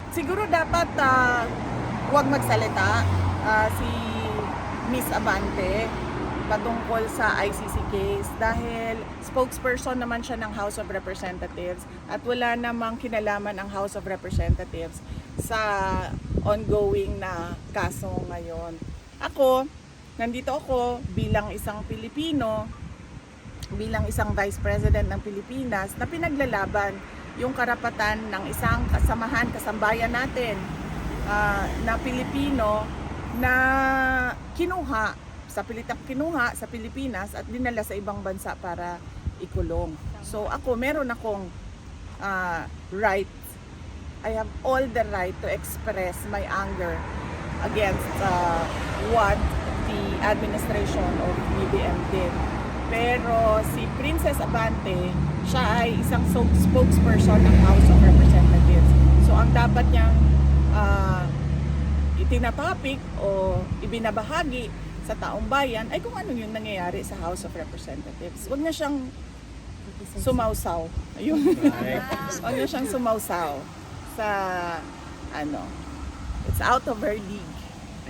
Siguro dapat huwag magsalita si Miss Abante patungkol sa ICC case dahil spokesperson naman siya ng House of Representatives at wala namang kinalaman ang House of Representatives sa ongoing na kaso ngayon. Nandito ako bilang isang Pilipino, bilang isang Vice President ng Pilipinas na pinaglalaban yung karapatan ng isang kasambayan natin na Pilipino na kinuha sa Pilipinas at dinala sa ibang bansa para ikulong. So meron akong right. I have all the right to express my anger against what the administration of BBM did. Pero si Princess Abante, siya ay isang spokesperson ng House of Representatives. So ang dapat niyang itinatopic o ibinabahagi sa taong bayan ay kung ano yung nangyayari sa House of Representatives. Huwag na siyang sumausaw. Ayun. Huwag na siyang sumausaw sa it's out of her league.